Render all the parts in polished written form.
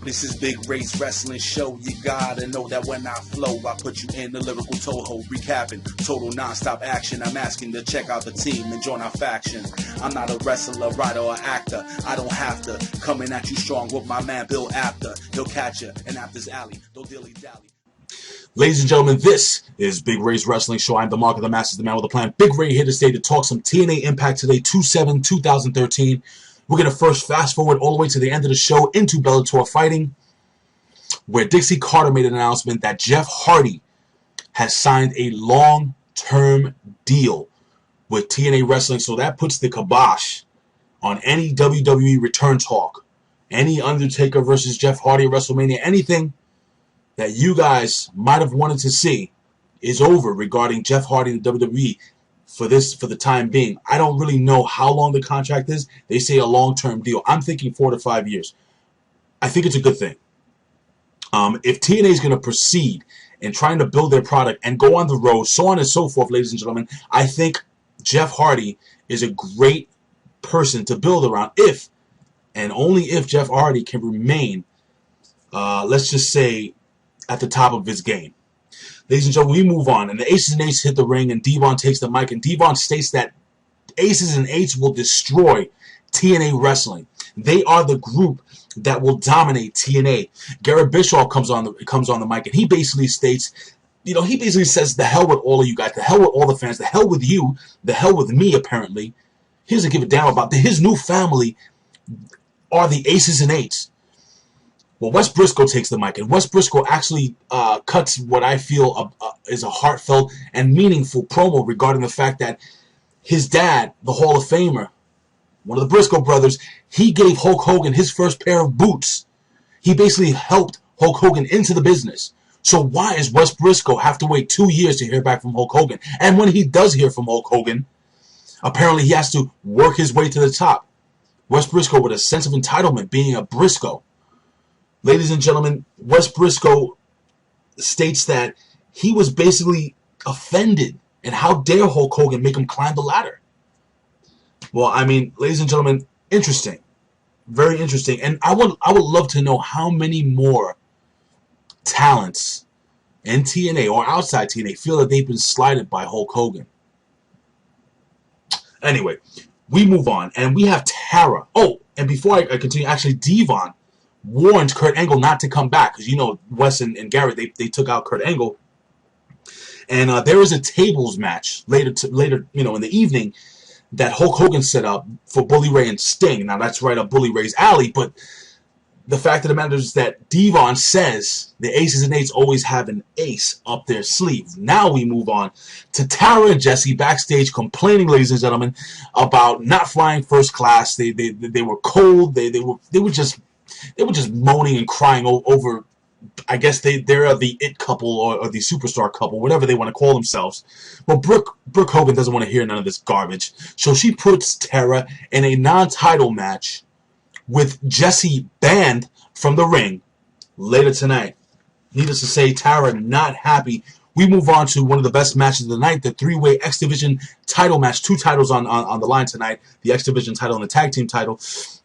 This is Big Ray's Wrestling Show. You gotta know that when I flow, I put you in the lyrical Toho, recapping total non-stop action. I'm asking to check out the team and join our faction. I'm not a wrestler, writer, or actor. I don't have to. Coming at you strong with my man Bill Apter. He'll catch you in Apter's alley. Don't dilly-dally. Ladies and gentlemen, this is Big Ray's Wrestling Show. I'm the Mark of the Masters, the man with a plan. Big Ray here to stay to talk some TNA Impact today, 2/7/2013. We're going to first fast forward all the way to the end of the show into Bellator Fighting, where Dixie Carter made an announcement that Jeff Hardy has signed a long-term deal with TNA Wrestling. So that puts the kibosh on any WWE return talk, any Undertaker versus Jeff Hardy at WrestleMania, anything that you guys might have wanted to see is over regarding Jeff Hardy and WWE for the time being. I don't really know how long the contract is. They say a long-term deal. I'm thinking 4 to 5 years. I think it's a good thing. If TNA is going to proceed in trying to build their product and go on the road, so on and so forth, ladies and gentlemen, I think Jeff Hardy is a great person to build around if, and only if, Jeff Hardy can remain, let's just say, at the top of his game. Ladies and gentlemen, we move on, and the Aces and Eights hit the ring, and Devon takes the mic, and Devon states that Aces and Eights will destroy TNA Wrestling. They are the group that will dominate TNA. Garrett Bischoff comes on the mic, and he basically states, he basically says, the hell with all of you guys, the hell with all the fans, the hell with you, the hell with me, apparently. He doesn't give a damn about his new family are the Aces and Eights. Well, Wes Briscoe takes the mic, and Wes Briscoe actually cuts what I feel is a heartfelt and meaningful promo regarding the fact that his dad, the Hall of Famer, one of the Briscoe brothers, he gave Hulk Hogan his first pair of boots. He basically helped Hulk Hogan into the business. So why does Wes Briscoe have to wait 2 years to hear back from Hulk Hogan? And when he does hear from Hulk Hogan, apparently he has to work his way to the top. Wes Briscoe with a sense of entitlement, being a Briscoe. Ladies and gentlemen, Wes Briscoe states that he was basically offended, and how dare Hulk Hogan make him climb the ladder. Well, I mean, ladies and gentlemen, interesting. Very interesting. And I would love to know how many more talents in TNA or outside TNA feel that they've been slighted by Hulk Hogan. Anyway, we move on, and we have Tara. Oh, and before I continue, actually, Devon warned Kurt Angle not to come back, because Wes and Garrett, they took out Kurt Angle, and there is a tables match later in the evening that Hulk Hogan set up for Bully Ray and Sting. Now that's right up Bully Ray's alley, but the fact of the matter is that Devon says the Aces and Eights always have an ace up their sleeve. Now we move on to Tara and Jesse backstage complaining, ladies and gentlemen, about not flying first class. They were cold. They were just moaning and crying over, I guess they're the it couple or the superstar couple, whatever they want to call themselves. Well, Brooke Hogan doesn't want to hear none of this garbage, so she puts Tara in a non-title match with Jesse banned from the ring later tonight. Needless to say, Tara not happy. We move on to one of the best matches of the night, the three-way X Division title match. 2 titles on the line tonight, the X Division title and the tag team title.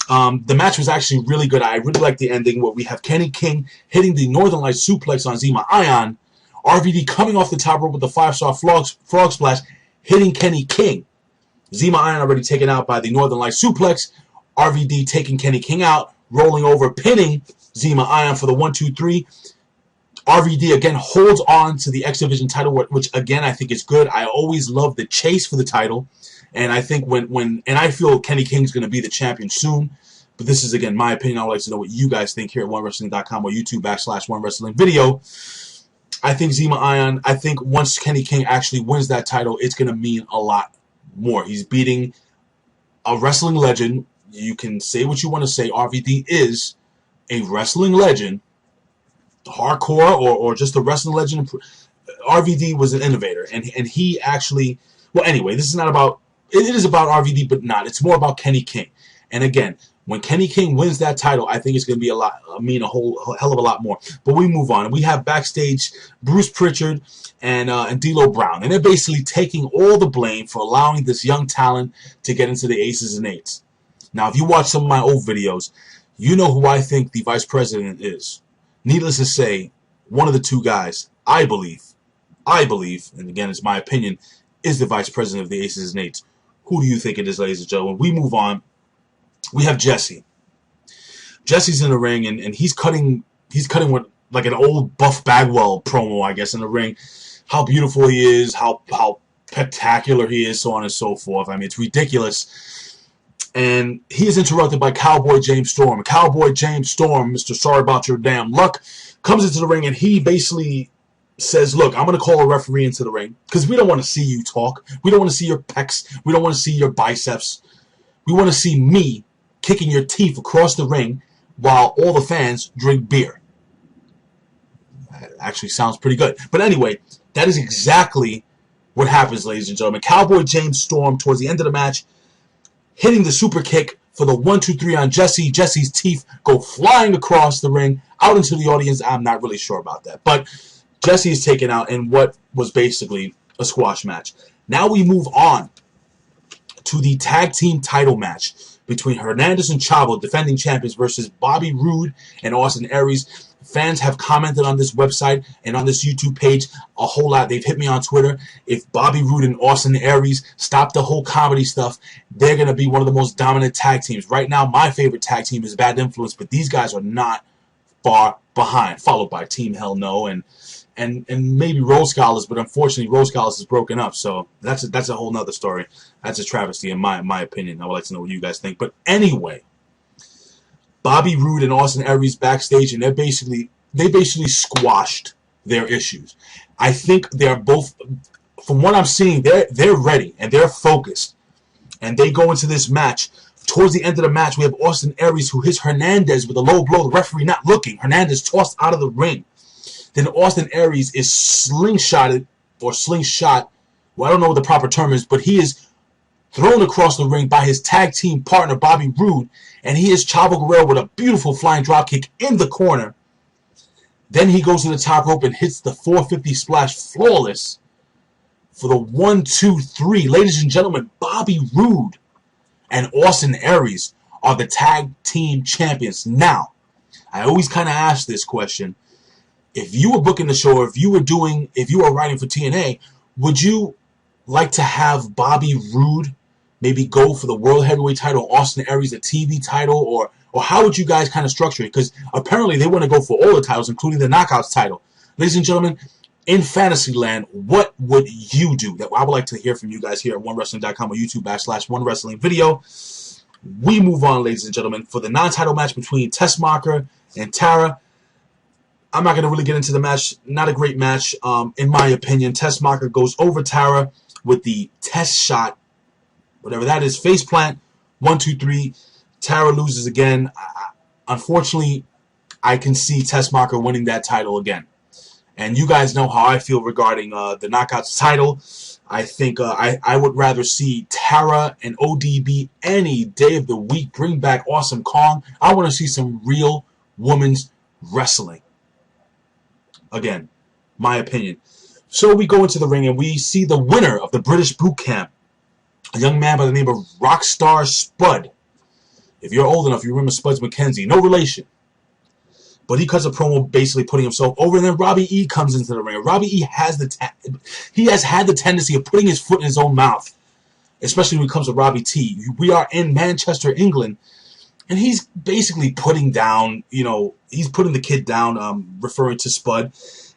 The match was actually really good. I really liked the ending where we have Kenny King hitting the Northern Lights suplex on Zema Ion. RVD coming off the top rope with the 5-star frog splash, hitting Kenny King. Zema Ion already taken out by the Northern Lights suplex. RVD taking Kenny King out, rolling over, pinning Zema Ion for the 1-2-3. RVD again holds on to the X Division title, which again I think is good. I always love the chase for the title. And I think and I feel Kenny King's going to be the champion soon. But this is, again, my opinion. I would like to know what you guys think here at OneWrestling.com or YouTube/OneWrestlingVideo. I think Zema Ion, once Kenny King actually wins that title, it's going to mean a lot more. He's beating a wrestling legend. You can say what you want to say. RVD is a wrestling legend. Hardcore or just a wrestling legend. RVD was an innovator. And he actually... Well, anyway, this is not about... It is about RVD, but not. It's more about Kenny King. And again, when Kenny King wins that title, I think it's going to be a hell of a lot more. But we move on. We have backstage Bruce Pritchard and D'Lo Brown. And they're basically taking all the blame for allowing this young talent to get into the Aces and Eights. Now, if you watch some of my old videos, You know who I think the vice president is. Needless to say, one of the two guys, I believe, and again, it's my opinion, is the vice president of the Aces and Eights. Who do you think it is, ladies and gentlemen? We move on. We have Jesse. Jesse's in the ring, and he's cutting with like an old Buff Bagwell promo, I guess, in the ring. How beautiful he is, how spectacular he is, so on and so forth. I mean, it's ridiculous. And he is interrupted by Cowboy James Storm. Cowboy James Storm, Mr. Sorry About Your Damn Luck, comes into the ring, and he basically says, look, I'm going to call a referee into the ring because we don't want to see you talk. We don't want to see your pecs. We don't want to see your biceps. We want to see me kicking your teeth across the ring while all the fans drink beer. That actually sounds pretty good. But anyway, that is exactly what happens, ladies and gentlemen. Cowboy James Storm, towards the end of the match, hitting the super kick for the 1-2-3 on Jesse. Jesse's teeth go flying across the ring, out into the audience. I'm not really sure about that. But Jesse is taken out in what was basically a squash match. Now we move on to the tag team title match between Hernandez and Chavo, defending champions, versus Bobby Roode and Austin Aries. Fans have commented on this website and on this YouTube page a whole lot. They've hit me on Twitter. If Bobby Roode and Austin Aries stop the whole comedy stuff, they're going to be one of the most dominant tag teams. Right now, my favorite tag team is Bad Influence, but these guys are not far behind, followed by Team Hell No and maybe Rose Scholars, but unfortunately Rose Scholars is broken up, so that's a whole nother story. That's a travesty in my opinion. I would like to know what you guys think. But anyway, Bobby Roode and Austin Aries backstage, and they basically squashed their issues. I think they're both, from what I'm seeing, they're ready and they're focused, and they go into this match. Towards the end of the match, we have Austin Aries who hits Hernandez with a low blow. The referee not looking. Hernandez tossed out of the ring. Then Austin Aries is slingshot. Well, I don't know what the proper term is, but he is thrown across the ring by his tag team partner, Bobby Roode, and he is Chavo Guerrero with a beautiful flying dropkick in the corner. Then he goes to the top rope and hits the 450 splash flawless for the 1-2-3. Ladies and gentlemen, Bobby Roode and Austin Aries are the tag team champions. Now, I always kind of ask this question. If you were booking the show, or if you were writing for TNA, would you like to have Bobby Roode maybe go for the World Heavyweight title, Austin Aries the TV title, or how would you guys kind of structure it? Because apparently they want to go for all the titles, including the Knockouts title. Ladies and gentlemen, in Fantasyland, what would you do? That I would like to hear from you guys here at OneWrestling.com or YouTube/OneWrestlingVideo. We move on, ladies and gentlemen, for the non-title match between Tessmacher and Tara. I'm not going to really get into the match. Not a great match, in my opinion. Tessmacher goes over Tara with the Tess shot, whatever that is, face plant, 1-2-3. Tara loses again. Unfortunately, I can see Tessmacher winning that title again. And you guys know how I feel regarding the Knockouts title. I think I would rather see Tara and ODB any day of the week. Bring back Awesome Kong. I want to see some real women's wrestling. Again, my opinion. So we go into the ring and we see the winner of the British Boot Camp, a young man by the name of Rockstar Spud. If you're old enough, you remember Spuds McKenzie. No relation. But he cuts a promo basically putting himself over, and then Robbie E comes into the ring. Robbie E has had the tendency of putting his foot in his own mouth, especially when it comes to Robbie T. We are in Manchester, England, and he's basically putting down, he's putting the kid down, referring to Spud.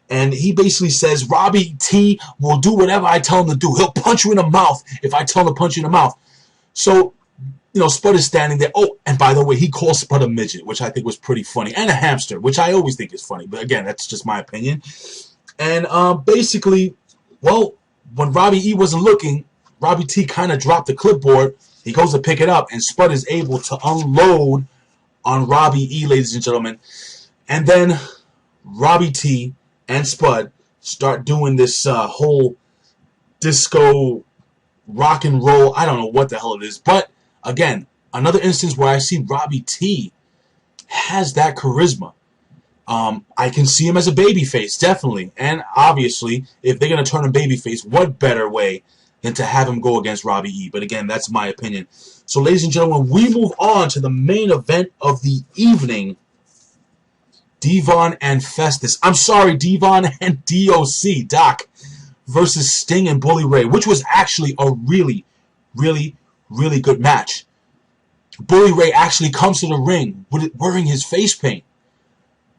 And he basically says, Robbie T will do whatever I tell him to do. He'll punch you in the mouth if I tell him to punch you in the mouth. So, Spud is standing there. Oh, and by the way, he calls Spud a midget, which I think was pretty funny. And a hamster, which I always think is funny. But again, that's just my opinion. And basically, well, when Robbie E wasn't looking, Robbie T kind of dropped the clipboard. He goes to pick it up, and Spud is able to unload on Robbie E, ladies and gentlemen. And then Robbie T and Spud start doing this whole disco rock and roll. I don't know what the hell it is. But, again, another instance where I see Robbie T has that charisma. I can see him as a babyface, definitely. And, obviously, if they're going to turn him babyface, what better way than to have him go against Robbie E. But again, that's my opinion. So, ladies and gentlemen, we move on to the main event of the evening. Devon and Festus. I'm sorry, Devon and DOC, Doc, versus Sting and Bully Ray, which was actually a really, really, really good match. Bully Ray actually comes to the ring wearing his face paint.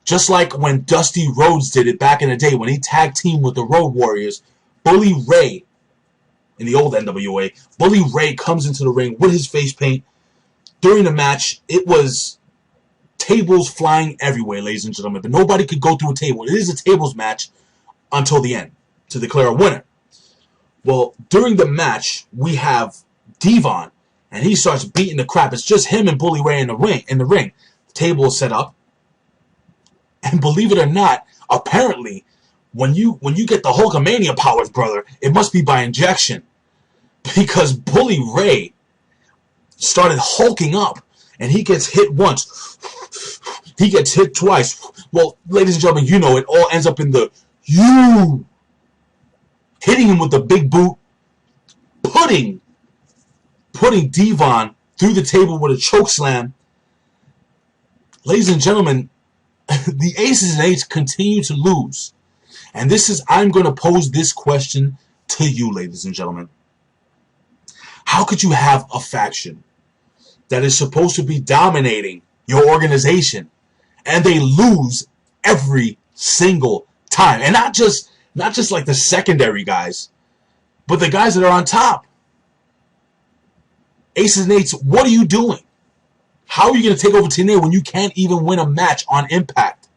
Just like when Dusty Rhodes did it back in the day when he tag teamed with the Road Warriors, Bully Ray, in the old NWA, Bully Ray comes into the ring with his face paint. During the match, it was tables flying everywhere, ladies and gentlemen, but nobody could go through a table. It is a tables match until the end to declare a winner. Well, during the match, we have Devon, and he starts beating the crap. It's just him and Bully Ray in the ring. The table is set up, and believe it or not, apparently, when you get the Hulkamania powers, brother, it must be by injection, because Bully Ray started hulking up, and he gets hit once. He gets hit twice. Well, ladies and gentlemen, you know it all ends up in the U. Hitting him with the big boot, putting Devon through the table with a choke slam. Ladies and gentlemen, the Aces and Eights continue to lose. And I'm going to pose this question to you, ladies and gentlemen. How could you have a faction that is supposed to be dominating your organization and they lose every single time? And not just like the secondary guys, but the guys that are on top. Aces and Eights, what are you doing? How are you going to take over TNA when you can't even win a match on Impact?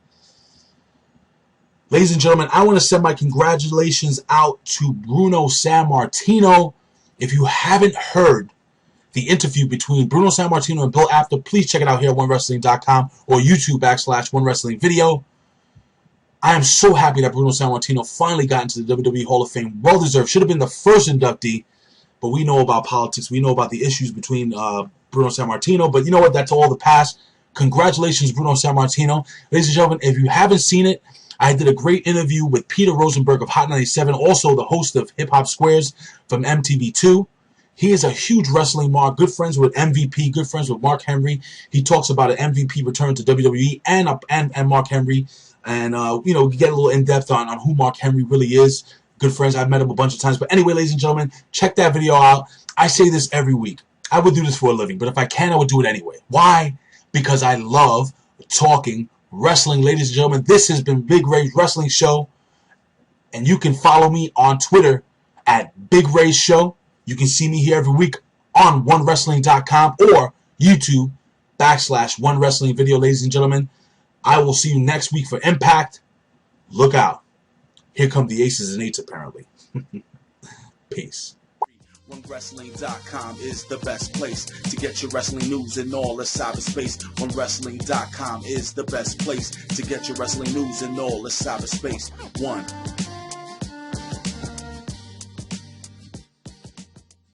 Ladies and gentlemen, I want to send my congratulations out to Bruno Sammartino. If you haven't heard the interview between Bruno Sammartino and Bill Apter, please check it out here at OneWrestling.com or YouTube /OneWrestlingVideo. I am so happy that Bruno Sammartino finally got into the WWE Hall of Fame. Well deserved. Should have been the first inductee, but we know about politics. We know about the issues between Bruno Sammartino, but you know what? That's all the past. Congratulations, Bruno Sammartino. Ladies and gentlemen, if you haven't seen it, I did a great interview with Peter Rosenberg of Hot 97, also the host of Hip Hop Squares from MTV2. He is a huge wrestling mark, good friends with MVP, good friends with Mark Henry. He talks about an MVP return to WWE and Mark Henry. And, you know, get a little in-depth on who Mark Henry really is. Good friends. I've met him a bunch of times. But anyway, ladies and gentlemen, check that video out. I say this every week. I would do this for a living, but if I can, I would do it anyway. Why? Because I love talking wrestling. Ladies and gentlemen, this has been Big Ray's Wrestling Show. And you can follow me on Twitter at Big Ray's Show. You can see me here every week on OneWrestling.com or YouTube /OneWrestlingVideo, ladies and gentlemen. I will see you next week for Impact. Look out. Here come the Aces and Eights, apparently. Peace. OneWrestling.com is the best place to get your wrestling news in all the cyberspace. OneWrestling.com is the best place to get your wrestling news in all the cyberspace.